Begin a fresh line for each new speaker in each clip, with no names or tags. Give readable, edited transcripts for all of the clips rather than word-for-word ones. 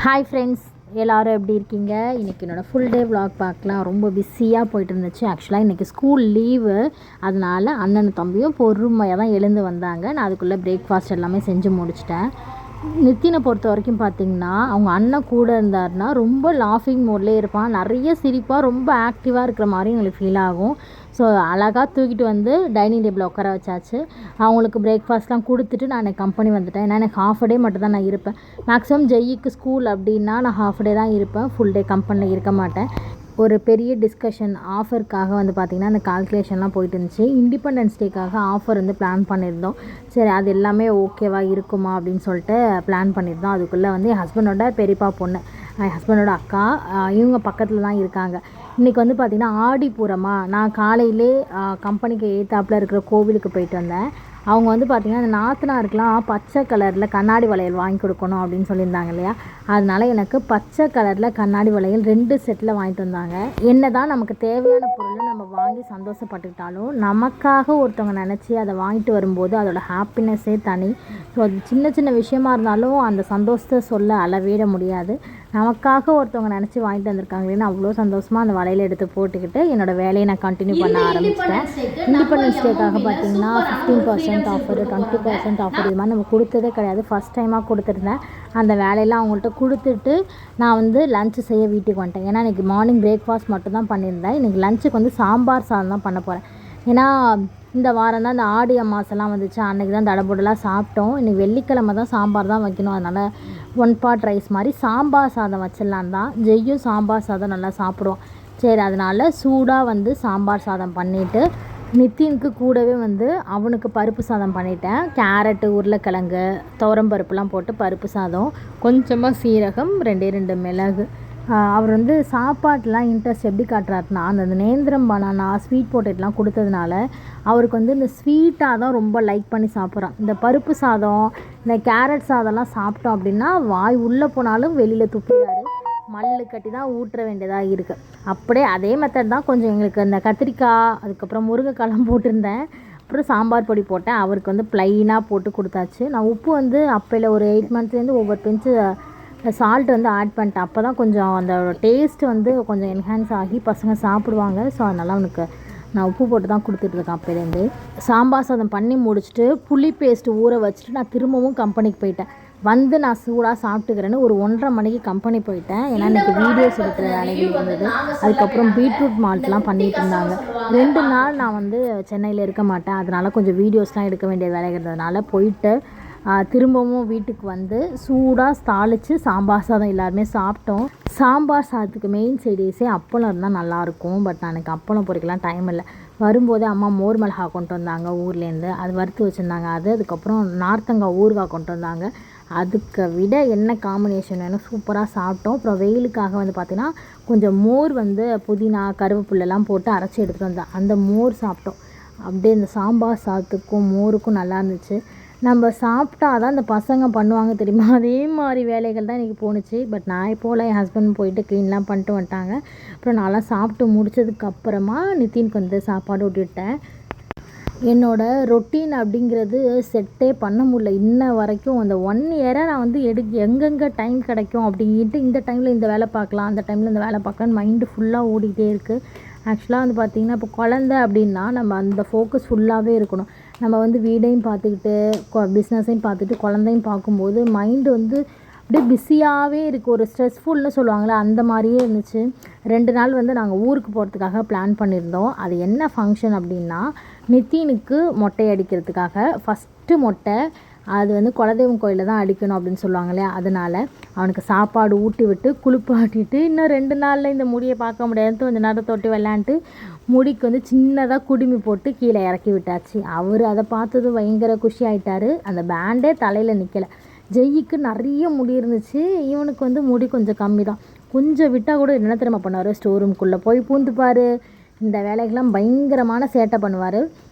Hi friends, எல்லோரும் எப்படி இருக்கீங்க? இன்றைக்கி என்னோடய ஃபுல் டே vlog பார்க்கலாம். ரொம்ப பிஸியாக போயிட்டு இருந்துச்சு. ஆக்சுவலாக இன்றைக்கி ஸ்கூல் லீவு, அதனால் அண்ணனும் தம்பியும் பொறுமையாக தான் எழுந்து வந்தாங்க. நான் அதுக்குள்ளே பிரேக்ஃபாஸ்ட் எல்லாமே செஞ்சு முடிச்சிட்டேன். நித்தினை பொறுத்த வரைக்கும் பார்த்திங்கன்னா, அவங்க அண்ணன் கூட இருந்தாருன்னா ரொம்ப லாஃபிங் மோட்லேயே இருப்பான். நிறைய சிரிப்பாக ரொம்ப ஆக்டிவாக இருக்கிற மாதிரி எங்களுக்கு ஃபீல் ஆகும். ஸோ அழகாக தூக்கிட்டு வந்து டைனிங் டேபிளில் உட்கார வச்சாச்சு. அவங்களுக்கு பிரேக்ஃபாஸ்ட்லாம் கொடுத்துட்டு நான் கம்பெனி வந்துட்டேன். ஏன்னா எனக்கு ஹாஃப் டே மட்டும் தான் நான் இருப்பேன். மேக்ஸிமம் ஜெய்யிக்கு ஸ்கூல் அப்படின்னா நான் ஹாஃப் டே தான் இருப்பேன், ஃபுல் டே கம்பெனியில் இருக்க மாட்டேன். ஒரு பெரிய டிஸ்கஷன் ஆஃபருக்காக வந்து பார்த்திங்கன்னா அந்த கால்குலேஷன்லாம் போயிட்டு இருந்துச்சு. இண்டிபெண்டன்ஸ் டேக்காக ஆஃபர் வந்து பிளான் பண்ணியிருந்தோம். சரி, அது எல்லாமே ஓகேவா இருக்குமா அப்படின்னு சொல்லிட்டு பிளான் பண்ணியிருந்தோம். அதுக்குள்ளே வந்து என் ஹஸ்பண்டோட பெரியப்பா பொண்ணு, என் ஹஸ்பண்டோட அக்கா, இவங்க பக்கத்தில் தான் இருக்காங்க. இன்றைக்கி வந்து பார்த்திங்கன்னா ஆடிப்பூரமா, நான் காலையிலே கம்பெனிக்கு ஏத்தாப்பில் இருக்கிற கோவிலுக்கு போயிட்டு வந்தேன். அவங்க வந்து பார்த்திங்கன்னா அந்த நாத்தனாருக்கெலாம் பச்சை கலரில் கண்ணாடி வளையல் வாங்கி கொடுக்கணும் அப்படின்னு சொல்லியிருந்தாங்க இல்லையா. அதனால் எனக்கு பச்சை கலரில் கண்ணாடி வளையல் 2 செட்டில் வாங்கிட்டு வந்தாங்க. என்ன தான் நமக்கு தேவையான பொருளை நம்ம வாங்கி சந்தோஷப்பட்டுக்கிட்டாலும் நமக்காக ஒருத்தவங்க நினச்சி அதை வாங்கிட்டு வரும்போது அதோட ஹாப்பினஸ்ஸே தனி. ஸோ அது சின்ன சின்ன விஷயமா இருந்தாலும் அந்த சந்தோஷத்தை சொல்ல அளவிட முடியாது. நமக்காக ஒருத்தவங்க நினச்சி வாங்கிட்டு வந்திருக்காங்களேன்னு அவ்வளோ சந்தோஷமாக அந்த வளையல் எடுத்து போட்டுக்கிட்டு என்னோடய வேலையை நான் கண்டினியூ பண்ண ஆரம்பிச்சிட்டேன். இண்டிபெண்டன்ஸ் டேக்காக பார்த்திங்கன்னா 15% ஆஃபர், 20% ஆஃபர், இது மாதிரி நம்ம கொடுத்ததே கிடையாது. ஃபஸ்ட் டைமாக கொடுத்துருந்தேன். அந்த வேலையெல்லாம் அவங்கள்ட்ட கொடுத்துட்டு நான் வந்து லஞ்சு செய்ய வீட்டுக்கு வந்துட்டேன். ஏன்னா இன்றைக்கி மார்னிங் பிரேக்ஃபாஸ்ட் மட்டும் தான் பண்ணியிருந்தேன். இன்றைக்கி லஞ்சுக்கு வந்து சாம்பார் சாதம் தான் பண்ண போகிறேன். ஏன்னா இந்த வாரம் தான் இந்த ஆடி அமாவாசைலாம் வந்துச்சு, அன்றைக்கி தான் தடபுடலாக சாப்பிட்டோம். இன்றைக்கி வெள்ளிக்கிழமை தான் சாம்பார் தான் வைக்கணும். அதனால் 1 பாட் ரைஸ் மாதிரி சாம்பார் சாதம் வச்சிடலான் தான். ஜெய்யும் சாம்பார் சாதம் நல்லா சாப்பிடுவோம். சரி, அதனால் சூடாக வந்து சாம்பார் சாதம் பண்ணிவிட்டு நித்தினுக்கு கூடவே வந்து அவனுக்கு பருப்பு சாதம் பண்ணிட்டேன். கேரட்டு, உருளைக்கிழங்கு, துவரம்பருப்புலாம் போட்டு பருப்பு சாதம், கொஞ்சமாக சீரகம், 2 மிளகு. அவர் வந்து சாப்பாட்டெலாம் இன்ட்ரெஸ்ட் எப்படி காட்டுறாருனா, அந்த நேந்திரம் பனானா ஸ்வீட் பொட்டேட்டெலாம் கொடுத்ததுனால அவருக்கு வந்து இந்த ஸ்வீட்டாக தான் ரொம்ப லைக் பண்ணி சாப்பிட்றான். இந்த பருப்பு சாதம், இந்த கேரட் சாதம்லாம் சாப்பிட்டோம் அப்படின்னா வாய் உள்ளே போனாலும் வெளியில் துப்பிடுறாரு. மல்லு கட்டி தான் ஊற்ற வேண்டியதாக இருக்குது. அப்படியே அதே மெத்தட் தான். கொஞ்சம் எங்களுக்கு இந்த கத்திரிக்காய், அதுக்கப்புறம் முருங்கைக்காலாம் போட்டிருந்தேன். அப்புறம் சாம்பார் பொடி போட்டேன். அவருக்கு வந்து ப்ளைனாக போட்டு கொடுத்தாச்சு. நான் உப்பு வந்து அப்போல ஒரு 8 மந்த்லேருந்து ஒவ்வொரு பிஞ்சு சால்ட் வந்து ஆட் பண்ணிட்டேன். அப்போ தான் கொஞ்சம் அந்த டேஸ்ட்டு வந்து கொஞ்சம் என்ஹான்ஸ் ஆகி பசங்க சாப்பிடுவாங்க. ஸோ அதனால் அவனுக்கு நான் உப்பு போட்டு தான் கொடுத்துட்ருக்கேன் அப்போலேருந்து. சாம்பார் சாதம் பண்ணி முடிச்சுட்டு புளி பேஸ்ட்டு ஊற வச்சுட்டு நான் திரும்பவும் கம்பெனிக்கு போயிட்டேன். வந்து நான் சூடாக சாப்பிட்டுக்கிறேன்னு ஒரு 1:30 மணிக்கு கம்பெனி போயிட்டேன். ஏன்னா எனக்கு வீடியோஸ் எடுக்கிற வேலைகள் இருந்தது. அதுக்கப்புறம் பீட்ரூட் மால்ட்லாம் பண்ணிகிட்டு இருந்தாங்க. 2 நாள் நான் வந்து சென்னையில் இருக்க மாட்டேன். அதனால் கொஞ்சம் வீடியோஸ்லாம் எடுக்க வேண்டிய வேலைகள் இருந்ததுனால போயிட்டு திரும்பவும் வீட்டுக்கு வந்து சூடாக தாளித்து சாம்பார் சாதம் எல்லாருமே சாப்பிட்டோம். சாம்பார் சாதத்துக்கு மெயின் சைடிஸே அப்பளம் இருந்தால் நல்லாயிருக்கும். பட் நான் எனக்கு அப்பளம் பொரிக்கலாம் டைம் இல்லை. வரும்போதே அம்மா மோர் மிளகா கொண்டு வந்தாங்க ஊர்லேருந்து, அது வறுத்து வச்சுருந்தாங்க. அதுக்கப்புறம் நார்த்தங்காய் ஊறுகாய் கொண்டு வந்தாங்க. அதுக்கு விட என்ன காம்பினேஷன் வேணும், சூப்பராக சாப்பிட்டோம். அப்புறம் வெயிலுக்காக வந்து பார்த்திங்கன்னா கொஞ்சம் மோர் வந்து புதினா கருவேப்பிலெல்லாம் போட்டு அரைச்சி எடுத்துகிட்டு வந்தேன். அந்த மோர் சாப்பிட்டோம். அப்படியே இந்த சாம்பார் சாதத்துக்கும் மோருக்கும் நல்லா இருந்துச்சு. நம்ம சாப்பிட்டா தான் இந்த பசங்க பண்ணுவாங்க தெரியுமா, அதே மாதிரி வேலைகள் தான் இன்றைக்கி போணுச்சு. பட் நான் போல் என் ஹஸ்பண்ட் போயிட்டு க்ளீன்லாம் பண்ணிட்டு வந்துட்டாங்க. அப்புறம் நான்லாம் சாப்பிட்டு முடித்ததுக்கப்புறமா நித்தினுக்கு வந்து சாப்பாடு ஊட்டிவிட்டேன். என்னோடய ரொட்டீன் அப்படிங்கிறது செட்டே பண்ண முடியல இன்ன வரைக்கும். அந்த 1 இயராக நான் வந்து எங்கெங்கே டைம் கிடைக்கும் அப்படின்ட்டு இந்த டைமில் இந்த வேலை பார்க்கலாம், அந்த டைமில் இந்த வேலை பார்க்கலான்னு மைண்டு ஃபுல்லாக ஓடிக்கிட்டே இருக்குது. ஆக்சுவலாக வந்து பார்த்திங்கன்னா இப்போ குழந்தை அப்படின்னா நம்ம அந்த ஃபோக்கஸ் ஃபுல்லாகவே இருக்கணும். நம்ம வந்து வீடையும் பார்த்துக்கிட்டு பிஸ்னஸையும் பார்த்துட்டு குழந்தையும் பார்க்கும்போது மைண்டு வந்து அப்படியே பிஸியாகவே இருக்குது. ஒரு ஸ்ட்ரெஸ்ஃபுல்னு சொல்லுவாங்களே, அந்த மாதிரியே இருந்துச்சு. 2 நாள் வந்து நாங்கள் ஊருக்கு போகிறதுக்காக பிளான் பண்ணியிருந்தோம். அது என்ன ஃபங்க்ஷன் அப்படின்னா, நித்தினுக்கு மொட்டை அடிக்கிறதுக்காக. ஃபஸ்ட்டு மொட்டை அது வந்து குலதெய்வம் கோயிலில் தான் அடிக்கணும் அப்படின்னு சொல்லுவாங்க இல்லையா. அதனால் அவனுக்கு சாப்பாடு ஊட்டி விட்டு குளிப்பாட்டிட்டு இன்னும் 2 நாளில் இந்த முடியை பார்க்க முடியாது, கொஞ்சம் நேரம் தொட்டு விளையாண்டுட்டு முடிக்கு வந்து சின்னதாக குடுமி போட்டு கீழே இறக்கி விட்டாச்சு. அவர் அதை பார்த்தது பயங்கர குஷி ஆகிட்டார். அந்த பேண்டே தலையில் நிற்கலை. ஜெய்யிக்கு நிறைய முடி இருந்துச்சு, இவனுக்கு வந்து முடி கொஞ்சம் கம்மி தான். கொஞ்சம் விட்டால் கூட என்ன தெரியுமா பண்ணுவார், ஸ்டோர் ரூம்குள்ளே போய் பூந்துப்பார். இந்த வேலைக்கெல்லாம் பயங்கரமான சேட்டை பண்ணுவார்.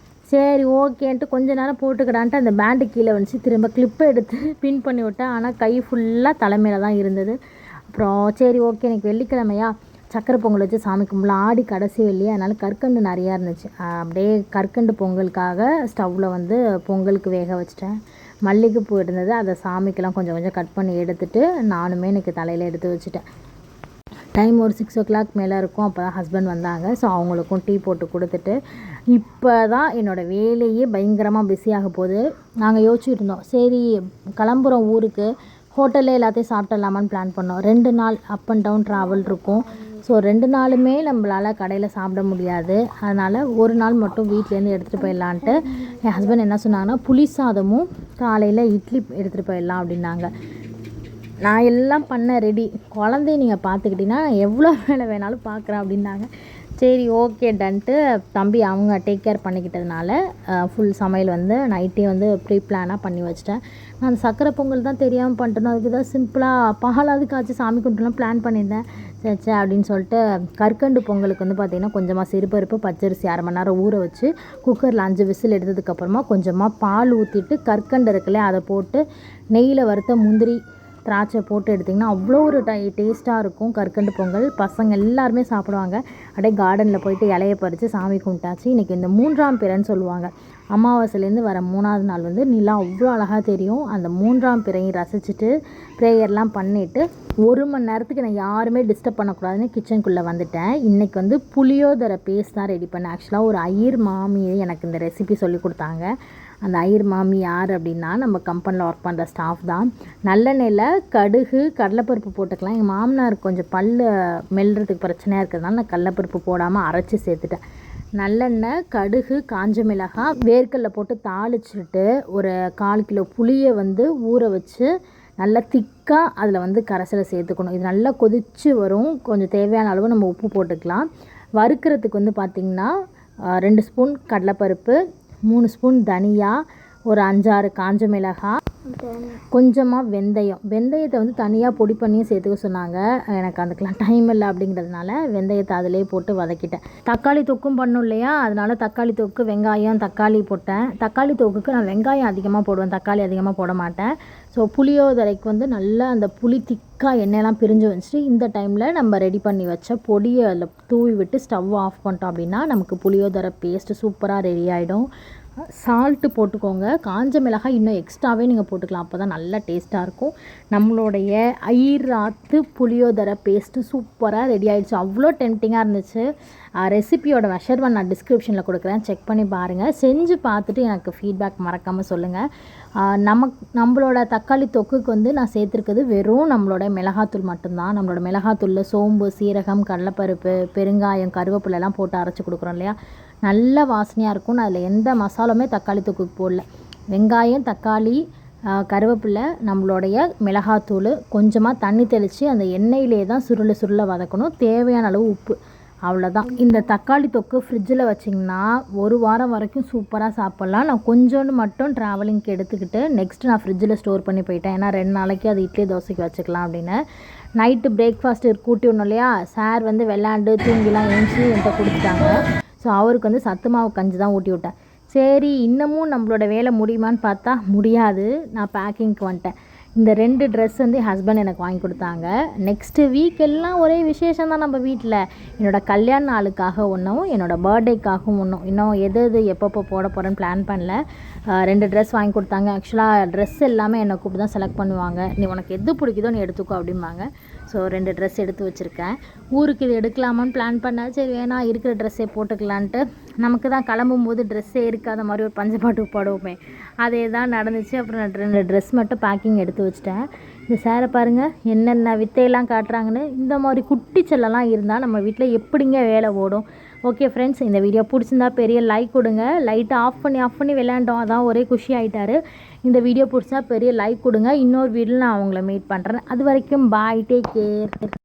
சரி ஓகேன்ட்டு கொஞ்ச நேரம் போட்டுக்கிடான்ட்டு அந்த பேண்டு கீழே வந்துச்சு. திரும்ப கிளிப்பை எடுத்து பின் பண்ணி விட்டேன். ஆனால் கை ஃபுல்லாக தலைமையில் தான் இருந்தது. அப்புறம் சரி ஓகே, எனக்கு வெள்ளிக்கிழமையா சக்கரை பொங்கல் வச்சு சாமி கும்பலாம். ஆடி கடைசி வெள்ளி, அதனால் கற்கண்டு நிறையா இருந்துச்சு. அப்படியே கற்கண்டு பொங்கலுக்காக ஸ்டவ்வில் வந்து பொங்கலுக்கு வேக வச்சிட்டேன். மல்லிகைப்பூ இருந்தது, அதை சாமிக்கெல்லாம் கொஞ்சம் கொஞ்சம் கட் பண்ணி எடுத்துகிட்டு நானுமே இன்றைக்கி தலையில் எடுத்து வச்சுட்டேன். டைம் ஒரு 6 o'clock மேலே இருக்கும். அப்போ தான் ஹஸ்பண்ட் வந்தாங்க. ஸோ அவங்களுக்கும் டீ போட்டு கொடுத்துட்டு இப்போ தான் என்னோடய வேலையே பயங்கரமாக பிஸியாக போகுது. நாங்கள் யோசிச்சுட்டு இருந்தோம், சரி கிளம்புறோம் ஊருக்கு, ஹோட்டலில் எல்லாத்தையும் சாப்பிட்டுடலாமான்னு பிளான் பண்ணோம். 2 நாள் அப் அண்ட் டவுன் ட்ராவல் இருக்கும். ஸோ 2 நாளுமே நம்மளால் கடையில் சாப்பிட முடியாது. அதனால் ஒரு நாள் மட்டும் வீட்டிலேருந்து எடுத்துகிட்டு போயிடலான்ட்டு என் ஹஸ்பண்ட் என்ன சொன்னாங்கன்னா, புளி சாதமும் காலையில் இட்லி எடுத்துகிட்டு போயிடலாம் அப்படின்னாங்க. நான் எல்லாம் பண்ண ரெடி, குழந்தைய நீங்கள் பார்த்துக்கிட்டிங்கன்னா நான் எவ்வளோ வேலை வேணாலும் பார்க்குறேன் அப்படின்னாங்க. சரி ஓகே டன்ட்டு தம்பி அவங்க டேக் கேர் பண்ணிக்கிட்டதுனால ஃபுல் சமையல் வந்து நைட்டே வந்து ப்ரீ பிளானாக பண்ணி வச்சிட்டேன். நான் சக்கரை பொங்கல் தான் தெரியாமல் பண்ணிட்டேன். அதுக்கு தான் சிம்பிளாக பாலாவது காய்ச்சி சாமி கும்பிட்டுலாம் பிளான் பண்ணியிருந்தேன். சே அப்படின்னு சொல்லிட்டு கற்கண்டு பொங்கலுக்கு வந்து பார்த்திங்கன்னா கொஞ்சமாக சிறுபருப்பு பச்சரிசி 1/2 மணி நேரம் ஊற வச்சு குக்கரில் 5 விசில் எடுத்ததுக்கப்புறமா கொஞ்சமாக பால் ஊற்றிட்டு கற்கண்டு இருக்குல்ல அதை போட்டு நெய்யில் வறுத்த முந்திரி திராட்சை போட்டு எடுத்திங்கன்னா அவ்வளோ ஒரு டேஸ்ட்டாக இருக்கும் கற்கண்டு பொங்கல். பசங்க எல்லாருமே சாப்பிடுவாங்க. அப்படியே கார்டனில் போயிட்டு இலையை பறித்து சாமி கும்பிட்டாச்சு. இன்றைக்கி இந்த 3ஆம் பிறைன்னு சொல்லுவாங்க. அமாவாசைலேருந்து வர 3ஆவது நாள் வந்து நிலா அவ்வளோ அழகாக தெரியும். அந்த 3ஆம் பிறையை ரசிச்சுட்டு ப்ரேயர்லாம் பண்ணிவிட்டு 1 மணி நேரத்துக்கு நான் யாருமே டிஸ்டர்ப் பண்ணக்கூடாதுன்னு கிச்சனுக்குள்ளே வந்துட்டேன். இன்றைக்கி வந்து புளியோதரை பேஸ்ட் தான் ரெடி பண்ணேன். ஆக்சுவலாக ஒரு ஐயர் மாமியை எனக்கு இந்த ரெசிபி சொல்லி கொடுத்தாங்க. அந்த ஐயர் மாமி யார் அப்படின்னா நம்ம கம்பெனியில் ஒர்க் பண்ணுற ஸ்டாஃப் தான். நல்லெண்ணெயில் கடுகு கடலைப்பருப்பு போட்டுக்கலாம். எங்கள் மாமனாருக்கு கொஞ்சம் பல் மெல்றதுக்கு பிரச்சனையாக இருக்கிறதுனால நான் கடலைப்பருப்பு போடாமல் அரைச்சி சேர்த்துட்டேன். நல்லெண்ணெய் கடுகு காஞ்ச மிளகாய் வேர்க்கடலை போட்டு தாளிச்சுட்டு ஒரு 1/4 கிலோ புளியை வந்து ஊற வச்சு நல்லா திக்காக அதில் வந்து கரைசலை சேர்த்துக்கணும். இது நல்லா கொதித்து வரும். கொஞ்சம் தேவையான அளவு நம்ம உப்பு போட்டுக்கலாம். வறுக்கிறதுக்கு வந்து பார்த்திங்கன்னா 2 ஸ்பூன் கடலைப்பருப்பு, 3 ஸ்பூன் தனியா, ஒரு 5-6 காஞ்ச மிளகாய், கொஞ்சமாக வெந்தயத்தை வந்து தனியாக பொடி பண்ணியும் சேர்த்துக்க சொன்னாங்க. எனக்கு அதுக்கெலாம் டைம் இல்லை அப்படிங்கிறதுனால வெந்தயத்தை அதிலே போட்டு வதக்கிட்டேன். தக்காளி தொக்கும் பண்ணும் இல்லையா, அதனால் தக்காளி தொக்கு வெங்காயம் தக்காளி போட்டேன். தக்காளி தொக்குக்கு நான் வெங்காயம் அதிகமாக போடுவேன், தக்காளி அதிகமாக போட மாட்டேன். ஸோ புளியோதரைக்கு வந்து நல்லா அந்த புளி திக்காக எண்ணெயெல்லாம் பிரிஞ்சு வச்சுட்டு இந்த டைமில் நம்ம ரெடி பண்ணி வச்ச பொடியை அதில் தூவி விட்டு ஸ்டவ் ஆஃப் பண்ணிட்டோம் அப்படின்னா நமக்கு புளியோதரை பேஸ்ட்டு சூப்பராக ரெடி ஆகிடும். சால்ட்டு போட்டுக்கோங்க. காஞ்ச மிளகாய் இன்னும் எக்ஸ்ட்ராவே நீங்கள் போட்டுக்கலாம். அப்போ தான் நல்லா டேஸ்ட்டாக இருக்கும். நம்மளுடைய ஐராத்து புளியோதரை பேஸ்ட்டு சூப்பராக ரெடி ஆகிடுச்சு. அவ்வளோ டெம்டிங்காக இருந்துச்சு. ரெசிபியோட மெஷர்மெண்ட் நான் டிஸ்கிரிப்ஷனில் கொடுக்குறேன், செக் பண்ணி பாருங்கள். செஞ்சு பார்த்துட்டு எனக்கு ஃபீட்பேக் மறக்காமல் சொல்லுங்கள். நம்மளோட தக்காளி தொக்குக்கு வந்து நான் சேர்த்துருக்குது வெறும் நம்மளோட மிளகாத்தூள் மட்டும்தான். நம்மளோட மிளகாத்தூளில் சோம்பு, சீரகம், கடலைப்பருப்பு, பெருங்காயம், கருவேப்பிலெல்லாம் போட்டு அரைச்சி கொடுக்குறோம் இல்லையா, நல்ல வாசனையாக இருக்கும். நான் அதில் எந்த மசாலாவுமே தக்காளி தொக்குக்கு போடல. வெங்காயம், தக்காளி, கருவேப்பிலை, நம்மளுடைய மிளகாத்தூள், கொஞ்சமாக தண்ணி தெளித்து அந்த எண்ணெயிலே தான் சுருள வதக்கணும். தேவையான அளவு உப்பு, அவ்வளோதான். இந்த தக்காளி தொக்கு ஃப்ரிட்ஜில் வச்சிங்கன்னா 1 வாரம் வரைக்கும் சூப்பராக சாப்பிட்லாம். நான் கொஞ்சோண்டு மட்டும் ட்ராவலிங்க்கு எடுத்துக்கிட்டு நெக்ஸ்ட்டு நான் ஃப்ரிட்ஜில் ஸ்டோர் பண்ணி போயிட்டேன். ஏன்னா 2 நாளைக்கு அது இட்லி தோசைக்கு வச்சுக்கலாம் அப்படின்னு. நைட்டு பிரேக்ஃபாஸ்ட் கூட்டி விடணும் இல்லையா, சார் வந்து விளாண்டு தூங்கிலாம் எழுந்துச்சி என்கிட்ட கொடுத்துட்டாங்க. ஸோ அவருக்கு வந்து சத்து மாவு கஞ்சி தான் ஊட்டி விட்டேன். சரி இன்னமும் நம்மளோட வேலை முடியுமான்னு பார்த்தா முடியாது. நான் பேக்கிங்க்கு வந்துட்டேன். இந்த 2 ட்ரெஸ் வந்து ஹஸ்பண்ட் எனக்கு வாங்கி கொடுத்தாங்க. நெக்ஸ்ட்டு வீக் எல்லாம் ஒரே விசேஷம் தான் நம்ம வீட்டில். என்னோடய கல்யாண நாளுக்காக ஒன்றும், என்னோடய பர்த்டேக்காகவும் ஒன்றும். இன்னும் எது எப்பப்போ போட போகிறேன்னு பிளான் பண்ணல. 2 ட்ரெஸ் வாங்கி கொடுத்தாங்க. ஆக்சுவலாக ட்ரெஸ் எல்லாமே என்னை கூப்பிட்டு தான் செலக்ட் பண்ணுவாங்க. நீ உனக்கு எது பிடிக்குதோ நீ எடுத்துக்கோ அப்படிம்பாங்க. ஸோ 2 ட்ரெஸ் எடுத்து வச்சுருக்கேன். ஊருக்கு இது எடுக்கலாமான்னு பிளான் பண்ணேன். சரி வேணா இருக்கிற ட்ரெஸ்ஸே போட்டுக்கலான்ட்டு. நமக்கு தான் கிளம்பும்போது ட்ரெஸ்ஸே இருக்காத மாதிரி ஒரு பஞ்சப்பாட்டு பாடுவோமே, அதே தான் நடந்துச்சு. அப்புறம் நான் 2 ட்ரெஸ் மட்டும் பேக்கிங் எடுத்து வச்சுட்டேன். இந்த சேரை பாருங்கள் என்னென்ன வித்தையெல்லாம் காட்டுறாங்கன்னு. இந்த மாதிரி குட்டி செல்லெல்லாம் இருந்தால் நம்ம வீட்டில் எப்படிங்க வேலை ஓடும். ஓகே ஃப்ரெண்ட்ஸ், இந்த வீடியோ பிடிச்சிருந்தா பெரிய லைக் கொடுங்க. லைட்டை ஆஃப் பண்ணி விளையாண்டோம், அதான் ஒரே குஷி ஆகிட்டாரு. இந்த வீடியோ பிடிச்சா பெரிய லைக் கொடுங்க. இன்னொரு வீடியோவில் நான் அவங்கள மீட் பண்ணுறேன். அது வரைக்கும் பாய், டேக் கேர்.